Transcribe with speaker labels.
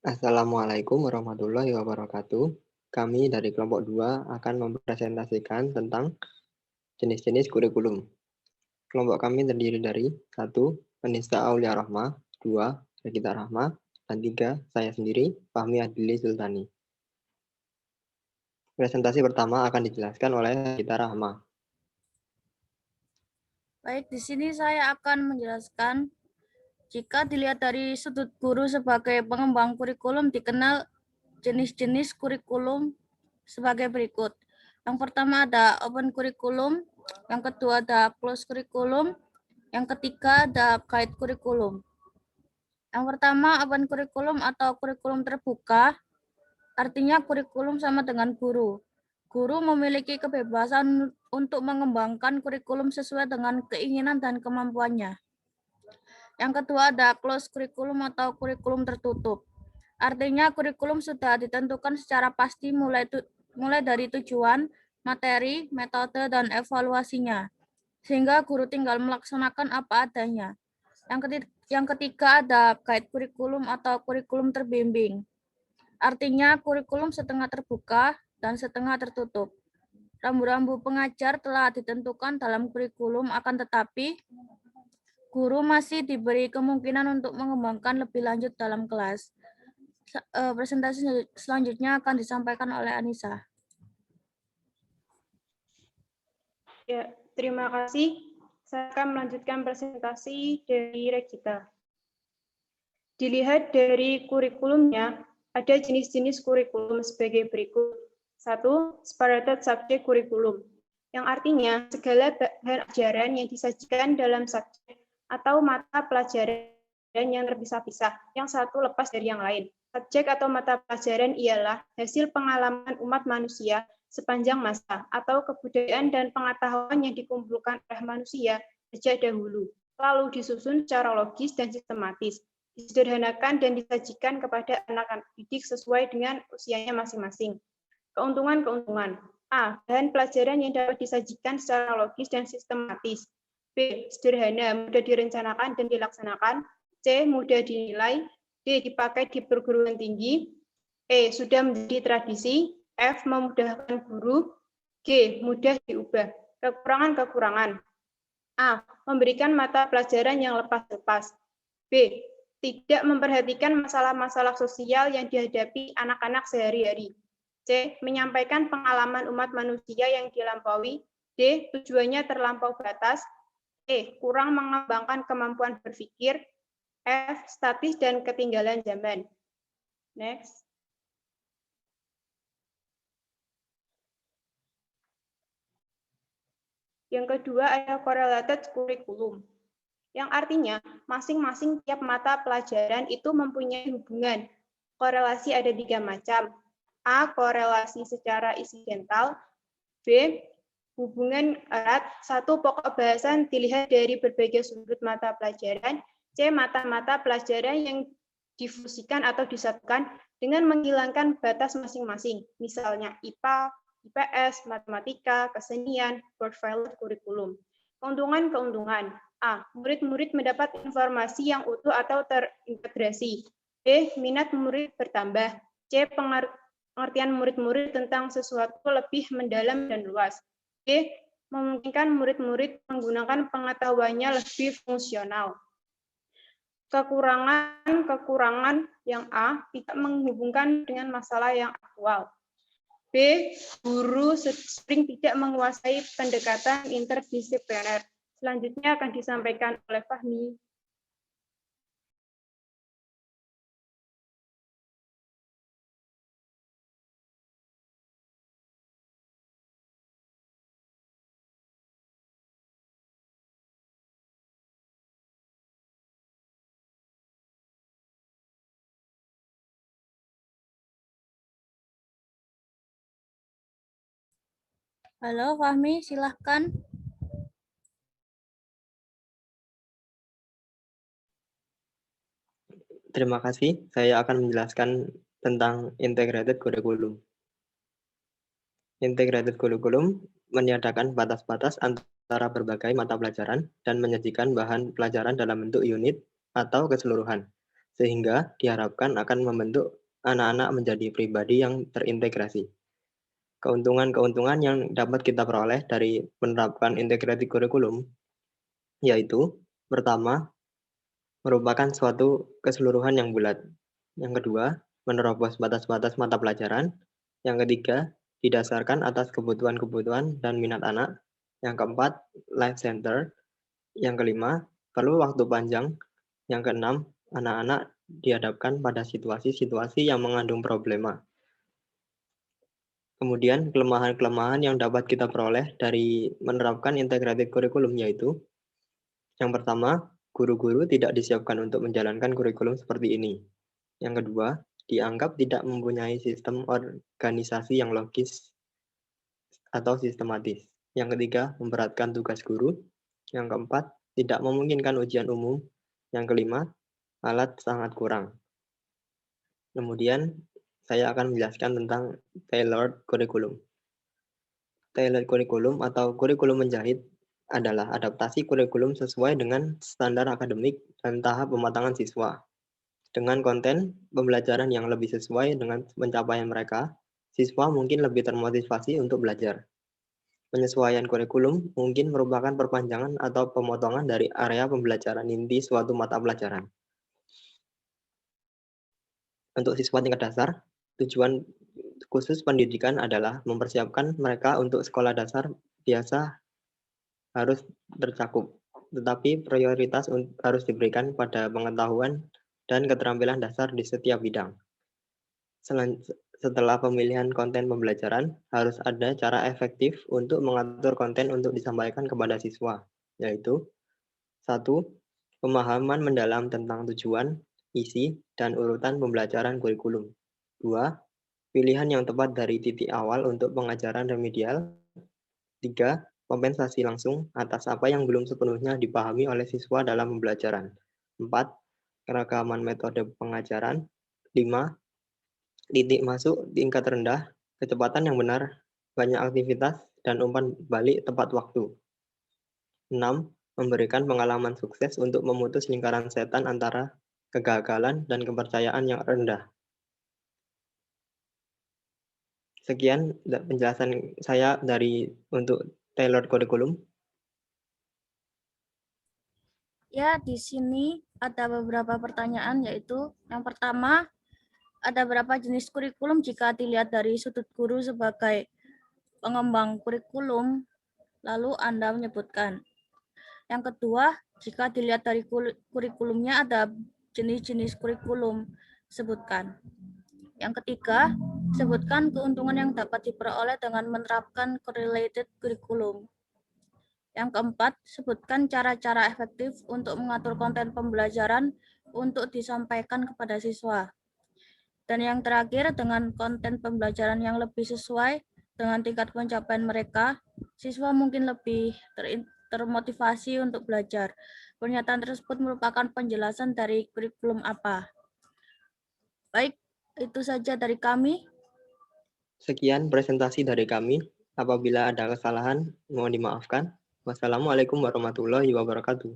Speaker 1: Assalamualaikum warahmatullahi wabarakatuh. Kami dari kelompok 2 akan mempresentasikan tentang jenis-jenis kurikulum. Kelompok kami terdiri dari 1. Penista Aulia Rahma, 2. Regita Rahma, dan 3. Saya sendiri, Fahmi Adili Sultani. Presentasi pertama akan dijelaskan oleh Regita Rahma.
Speaker 2: Baik, di sini saya akan menjelaskan jika dilihat dari sudut guru sebagai pengembang kurikulum dikenal jenis-jenis kurikulum sebagai berikut. Yang pertama ada open kurikulum, yang kedua ada closed kurikulum, yang ketiga ada guide kurikulum. Yang pertama open kurikulum atau kurikulum terbuka, artinya kurikulum sama dengan guru. Guru memiliki kebebasan untuk mengembangkan kurikulum sesuai dengan keinginan dan kemampuannya. Yang kedua ada closed kurikulum atau kurikulum tertutup. Artinya kurikulum sudah ditentukan secara pasti mulai dari tujuan, materi, metode, dan evaluasinya. Sehingga guru tinggal melaksanakan apa adanya. Yang ketiga ada guide kurikulum atau kurikulum terbimbing. Artinya kurikulum setengah terbuka dan setengah tertutup. Rambu-rambu pengajar telah ditentukan dalam kurikulum, akan tetapi guru masih diberi kemungkinan untuk mengembangkan lebih lanjut dalam kelas. Presentasi selanjutnya akan disampaikan oleh Anissa.
Speaker 3: Ya, terima kasih. Saya akan melanjutkan presentasi dari Regita. Dilihat dari kurikulumnya, ada jenis-jenis kurikulum sebagai berikut. 1. Separated subject kurikulum, yang artinya segala bahan ajaran yang disajikan dalam subjek atau mata pelajaran yang terpisah-pisah, yang satu lepas dari yang lain. Subjek atau mata pelajaran ialah hasil pengalaman umat manusia sepanjang masa atau kebudayaan dan pengetahuan yang dikumpulkan oleh manusia sejak dahulu, lalu disusun secara logis dan sistematis, disederhanakan dan disajikan kepada anak-anak didik sesuai dengan usianya masing-masing. Keuntungan-keuntungan. A. Bahan pelajaran yang dapat disajikan secara logis dan sistematis. B. Sederhana, mudah direncanakan dan dilaksanakan. C. Mudah dinilai. D. Dipakai di perguruan tinggi. E. Sudah menjadi tradisi. F. Memudahkan guru. G. Mudah diubah. Kekurangan-kekurangan. A. Memberikan mata pelajaran yang lepas-lepas. B. Tidak memperhatikan masalah-masalah sosial yang dihadapi anak-anak sehari-hari. C. Menyampaikan pengalaman umat manusia yang dilampaui. D. Tujuannya terlampau batas. E. Kurang mengembangkan kemampuan berpikir. F. Statis dan ketinggalan zaman. Next. Yang kedua ada correlated curriculum, yang artinya masing-masing tiap mata pelajaran itu mempunyai hubungan. Korelasi ada 3 macam. A. Korelasi secara insidental. B. Hubungan erat. 1. Pokok bahasan dilihat dari berbagai sudut mata pelajaran. C. Mata-mata pelajaran yang difusikan atau disatukan dengan menghilangkan batas masing-masing. Misalnya IPA, IPS, matematika, kesenian, profile kurikulum. Keuntungan-keuntungan. A. Murid-murid mendapat informasi yang utuh atau terintegrasi. B. Minat murid bertambah. C. Pengertian murid-murid tentang sesuatu lebih mendalam dan luas. D. Memungkinkan murid-murid menggunakan pengetahuannya lebih fungsional. Kekurangan yang A. Tidak menghubungkan dengan masalah yang aktual. B. Guru sering tidak menguasai pendekatan interdisipliner. Selanjutnya akan disampaikan oleh Fahmi.
Speaker 2: Halo Fahmi, silahkan.
Speaker 1: Terima kasih. Saya akan menjelaskan tentang integrated curriculum. Integrated curriculum meniadakan batas-batas antara antara berbagai mata pelajaran dan menyajikan bahan pelajaran dalam bentuk unit atau keseluruhan, sehingga diharapkan akan membentuk anak-anak menjadi pribadi yang terintegrasi. Keuntungan-keuntungan yang dapat kita peroleh dari menerapkan integrated curriculum yaitu, pertama, merupakan suatu keseluruhan yang bulat. Yang kedua, menerobos batas-batas mata pelajaran. Yang ketiga, didasarkan atas kebutuhan-kebutuhan dan minat anak. Yang keempat, life center. Yang kelima, perlu waktu panjang. Yang keenam, anak-anak dihadapkan pada situasi-situasi yang mengandung problema. Kemudian kelemahan-kelemahan yang dapat kita peroleh dari menerapkan integrated curriculum yaitu, yang pertama, guru-guru tidak disiapkan untuk menjalankan kurikulum seperti ini. Yang kedua, dianggap tidak mempunyai sistem organisasi yang logis atau sistematis. Yang ketiga, memberatkan tugas guru. Yang keempat, tidak memungkinkan ujian umum. Yang kelima, alat sangat kurang. Kemudian, saya akan menjelaskan tentang tailored curriculum. Tailored curriculum atau kurikulum menjahit adalah adaptasi kurikulum sesuai dengan standar akademik dan tahap pematangan siswa. Dengan konten pembelajaran yang lebih sesuai dengan pencapaian mereka, siswa mungkin lebih termotivasi untuk belajar. Penyesuaian kurikulum mungkin merupakan perpanjangan atau pemotongan dari area pembelajaran inti suatu mata pelajaran. Untuk siswa tingkat dasar, tujuan khusus pendidikan adalah mempersiapkan mereka untuk sekolah dasar biasa harus tercakup, tetapi prioritas harus diberikan pada pengetahuan dan keterampilan dasar di setiap bidang. Setelah pemilihan konten pembelajaran, harus ada cara efektif untuk mengatur konten untuk disampaikan kepada siswa, yaitu 1. Pemahaman mendalam tentang tujuan, isi, dan urutan pembelajaran kurikulum. 2. Pilihan yang tepat dari titik awal untuk pengajaran remedial. 3. Kompensasi langsung atas apa yang belum sepenuhnya dipahami oleh siswa dalam pembelajaran. 4. Keragaman metode pengajaran. 5. Titik masuk tingkat rendah, kecepatan yang benar, banyak aktivitas, dan umpan balik tepat waktu. 6. Memberikan pengalaman sukses untuk memutus lingkaran setan antara kegagalan dan kepercayaan yang rendah. Sekian penjelasan saya untuk tailored curriculum.
Speaker 2: Ya, di sini ada beberapa pertanyaan, yaitu yang pertama, ada berapa jenis kurikulum jika dilihat dari sudut guru sebagai pengembang kurikulum? Lalu Anda menyebutkan. Yang kedua, jika dilihat dari kurikulumnya ada jenis-jenis kurikulum, sebutkan. Yang ketiga, sebutkan keuntungan yang dapat diperoleh dengan menerapkan correlated curriculum. Yang keempat, sebutkan cara-cara efektif untuk mengatur konten pembelajaran untuk disampaikan kepada siswa. Dan yang terakhir, dengan konten pembelajaran yang lebih sesuai dengan tingkat pencapaian mereka, siswa mungkin lebih termotivasi untuk belajar. Pernyataan tersebut merupakan penjelasan dari kurikulum apa. Baik, itu saja dari kami.
Speaker 1: Sekian presentasi dari kami. Apabila ada kesalahan, mohon dimaafkan. Wassalamualaikum warahmatullahi wabarakatuh.